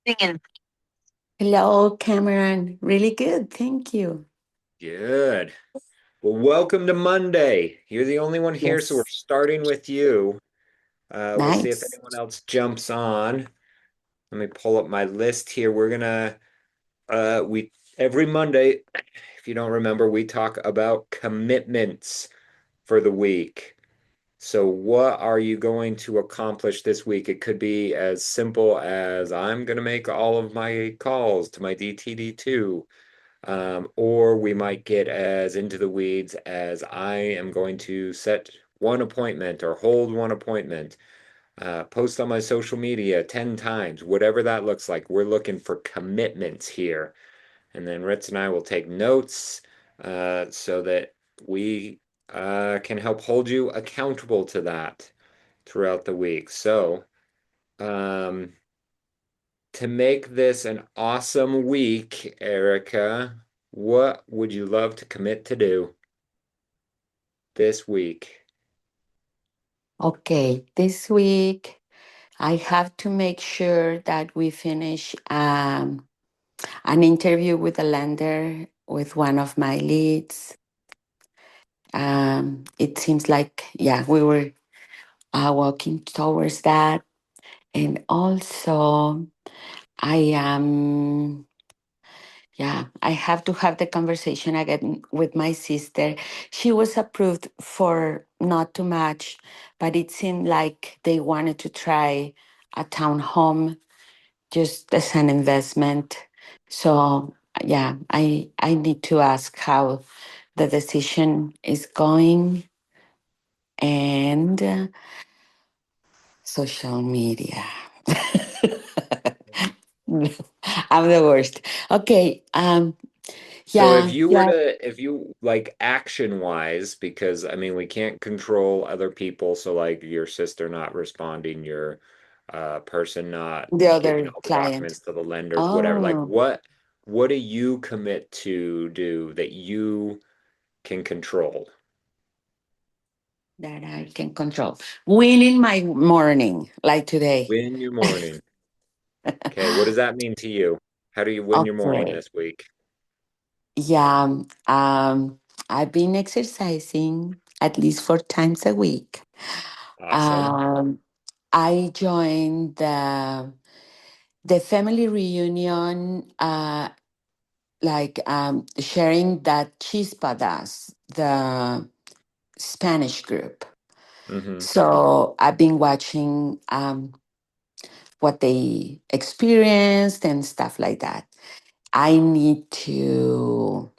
Singing. Hello, Cameron. Really good. Thank you. Good. Well, welcome to Monday. You're the only one here, so we're Yes. starting with you. We'll see if Nice. anyone else jumps on. Let me pull up my list here. We're gonna we every Monday, if you don't remember, we talk about commitments for the week. So what are you going to accomplish this week? It could be as simple as I'm gonna make all of my calls to my DTD2. Or we might get as into the weeds as I am going to set one appointment or hold one appointment, post on my social media 10 times, whatever that looks like. We're looking for commitments here. And then Ritz and I will take notes so that we can help hold you accountable to that throughout the week. So, um, to make this an awesome week, Erica, what would you love to commit to do this week? Okay. This week, I have to make sure that we finish an interview with a lender with one of my leads. It seems like, yeah, we were walking towards that. And also, I am. Yeah, I have to have the conversation again with my sister. She was approved for not too much, but it seemed like they wanted to try a townhome just as an investment. So yeah, I need to ask how the decision is going and social media. I'm the worst. Okay. So if Yeah. you were Yeah. to, if you like action wise, because I mean, we can't control other people. So like your sister not responding, your person not The giving other all the client. documents to the lenders, whatever. Like Oh, what do you commit to do that you can control? that I can control. Winning my morning, like today. Win your morning. Okay, what does that mean to you? How do you win your morning Okay. this week? Yeah. I've been exercising at least 4 times a week. Awesome. Um, I joined the family reunion, sharing that Chispa does, the Spanish group. Hmm. So I've been watching what they experienced and stuff like that. I need to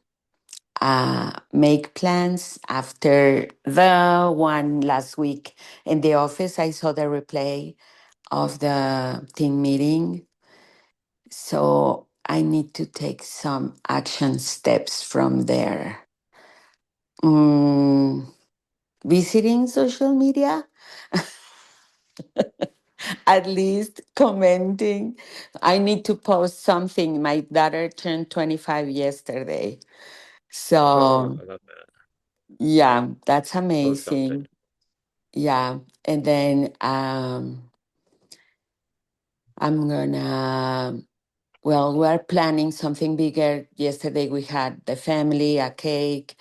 make plans after the one last week in the office. I saw the replay of the team meeting. So I need to take some action steps from there. Mm, visiting social media, at least commenting. I need to post something. My daughter turned 25 yesterday. Oh, So, I love that. yeah, that's Post something. amazing. Yeah. And then I'm gonna, well, we're planning something bigger. Yesterday we had the family, a cake,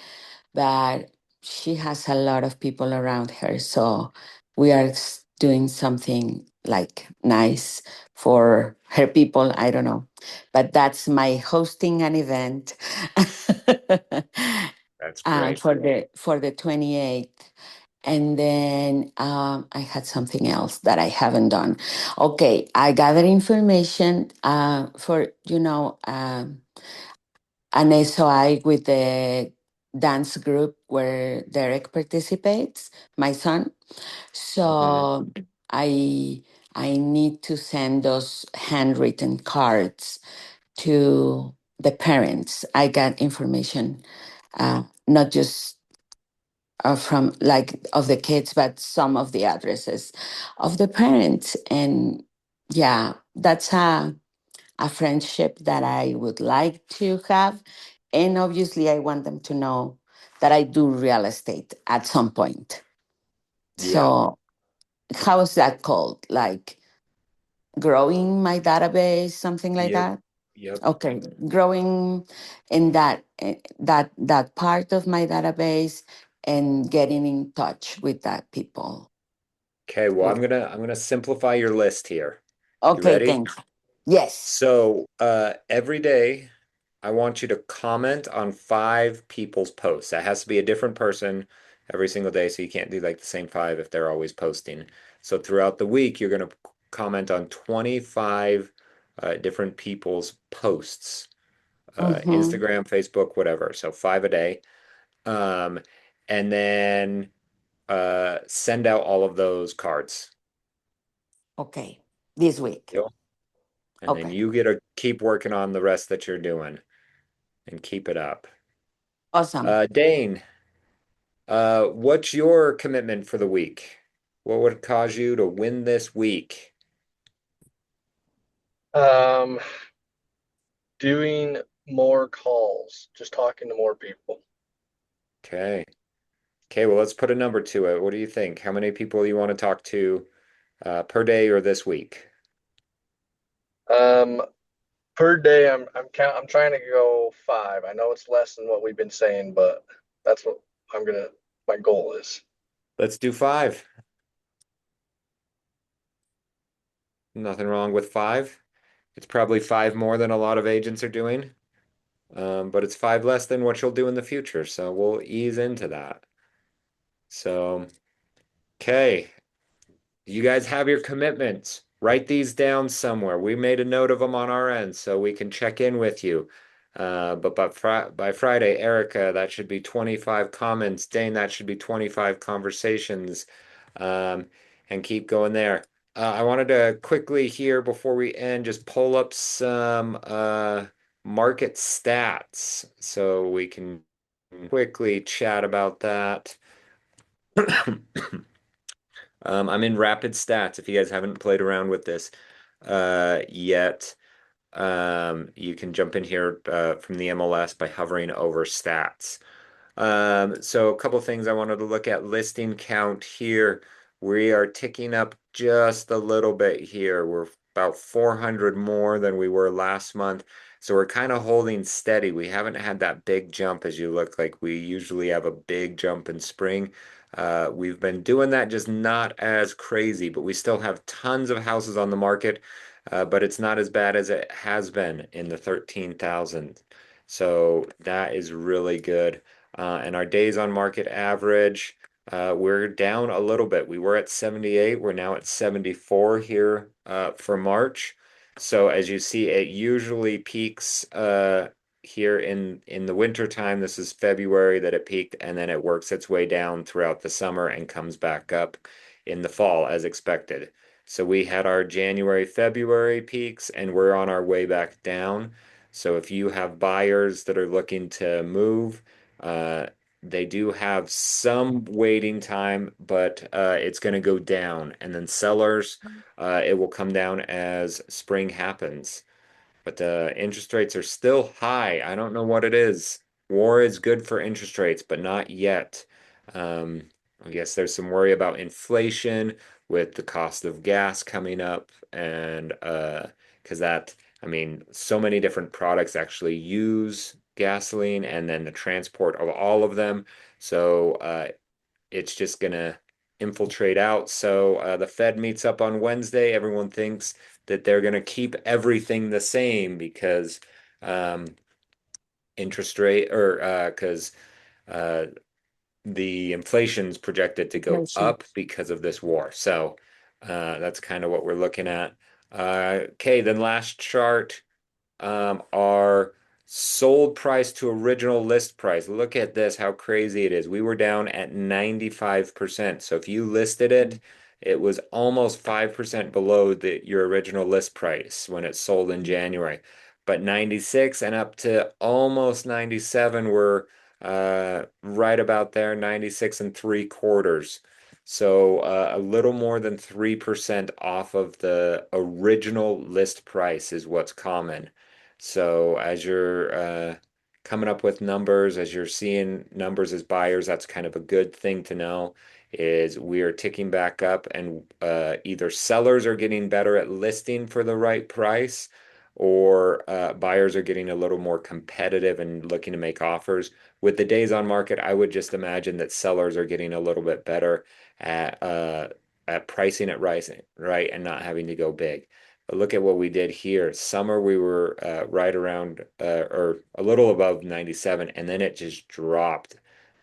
but she has a lot of people around her. So we are doing something like nice for her people. I don't know. But that's my hosting an event That's great. for the 28th. And then I had something else that I haven't done. Okay, I gathered information for, an SOI with the dance group where Derek participates, my son. Hmm. So I I need to send those handwritten cards to the parents. I got information, not just from like of the kids, but some of the addresses of the parents. And yeah, that's a friendship that I would like to have. And obviously, I want them to know that I do real estate at some point. Yeah. So, how is that called? Like growing my database, something like Yep. that. Yep. Okay, growing in that part of my database and getting in touch with that people. Okay, well, Okay, I'm gonna simplify your list here. You okay, ready? thanks. Yes. So, every day I want you to comment on five people's posts. That has to be a different person every single day, so you can't do like the same five if they're always posting. So throughout the week, you're gonna comment on 25 different people's posts, Mm-hmm. Instagram, Facebook, whatever. So five a day. Um, and then send out all of those cards. Okay, this week. Deal? And then Okay, you get to keep working on the rest that you're doing and keep it up. awesome. Dane, what's your commitment for the week? What would cause you to win this week? Um, doing more calls, just talking to more people. Okay. Okay, well, let's put a number to it. What do you think? How many people you want to talk to per day or this week? Um, per day, I'm trying to go five. I know it's less than what we've been saying, but that's what I'm gonna. My goal is. Let's do five. Nothing wrong with five. It's probably five more than a lot of agents are doing, but it's five less than what you'll do in the future. So we'll ease into that. So, okay. You guys have your commitments. Write these down somewhere. We made a note of them on our end so we can check in with you. By Friday, Erica, that should be 25 comments. Dane, that should be 25 conversations. Um, and keep going there. I wanted to quickly here before we end just pull up some market stats so we can quickly chat about that. I'm in Rapid Stats if you guys haven't played around with this yet. You can jump in here from the MLS by hovering over stats. So a couple things I wanted to look at. Listing count here. We are ticking up just a little bit here. We're about 400 more than we were last month. So we're kind of holding steady. We haven't had that big jump as you look like we usually have a big jump in spring. We've been doing that, just not as crazy, but we still have tons of houses on the market, but it's not as bad as it has been in the 13,000. So that is really good. And our days on market average, we're down a little bit. We were at 78. We're now at 74 here for March. So as you see, it usually peaks here in the winter time. This is February that it peaked, and then it works its way down throughout the summer and comes back up in the fall as expected. So we had our January, February peaks, and we're on our way back down. So if you have buyers that are looking to move, uh, they do have some waiting time, but it's going to go down. And then sellers, it will come down as spring happens. But the interest rates are still high. I don't know what it is. War is good for interest rates, but not yet. Um, I guess there's some worry about inflation with the cost of gas coming up, and because I mean, so many different products actually use gasoline, and then the transport of all of them. So it's just gonna infiltrate out. So the Fed meets up on Wednesday. Everyone thinks that they're gonna keep everything the same because um, interest rate or because uh, the inflation's projected to go Inflation. up because of this war. So that's kind of what we're looking at. Okay, then last chart our sold price to original list price. Look at this, how crazy it is. We were down at 95%. So if you listed it, it was almost 5% below your original list price when it sold in January. But 96 and up to almost 97 were right about there, 96 and three quarters. So a little more than 3% off of the original list price is what's common. So as you're coming up with numbers, as you're seeing numbers as buyers, that's kind of a good thing to know. is we are ticking back up, and either sellers are getting better at listing for the right price, or buyers are getting a little more competitive and looking to make offers. With the days on market, I would just imagine that sellers are getting a little bit better at uh, pricing it right, and not having to go big. But look at what we did here. Summer, we were right around or a little above 97, and then it just dropped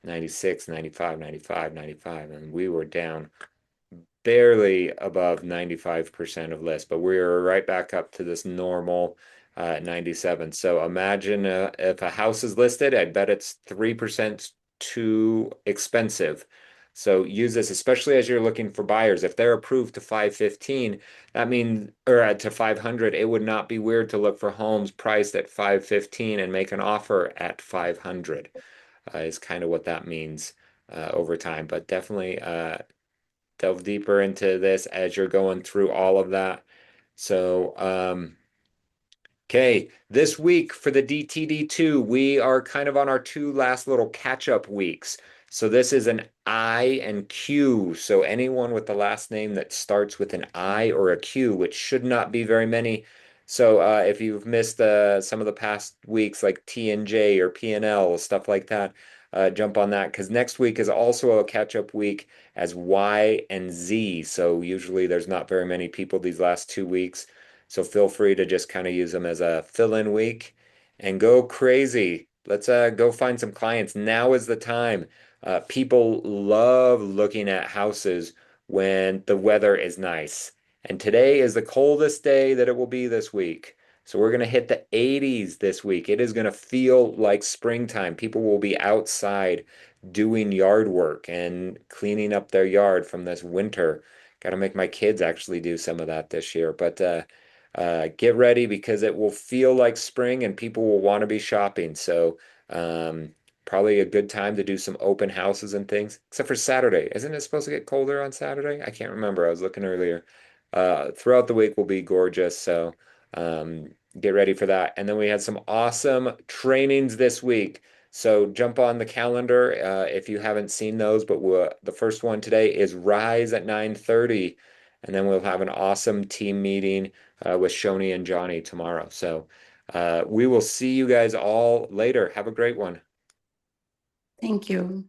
96, 95, 95, 95, and we were down barely above 95% of list, but we were right back up to this normal 97. So imagine if a house is listed, I bet it's 3% too expensive. So use this, especially as you're looking for buyers. If they're approved to 515, that means, or to 500, it would not be weird to look for homes priced at 515 and make an offer at 500, is kind of what that means over time. But definitely delve deeper into this as you're going through all of that. So, okay, this week for the DTD2, we are kind of on our two last little catch-up weeks. So this is an I and Q. So anyone with the last name that starts with an I or a Q, which should not be very many. So if you've missed some of the past weeks, like T and J or P and L, stuff like that, jump on that, because next week is also a catch-up week as Y and Z. So usually there's not very many people these last 2 weeks. So feel free to just kind of use them as a fill-in week and go crazy. Let's go find some clients. Now is the time. People love looking at houses when the weather is nice. And today is the coldest day that it will be this week. So we're going to hit the 80s this week. It is going to feel like springtime. People will be outside doing yard work and cleaning up their yard from this winter. Got to make my kids actually do some of that this year. But get ready, because it will feel like spring and people will want to be shopping. So probably a good time to do some open houses and things, except for Saturday. Isn't it supposed to get colder on Saturday? I can't remember. I was looking earlier. Throughout the week will be gorgeous. So get ready for that. And then we had some awesome trainings this week. So jump on the calendar if you haven't seen those. But the first one today is Rise at 9:30. And then we'll have an awesome team meeting with Shoni and Johnny tomorrow. So we will see you guys all later. Have a great one. Thank you.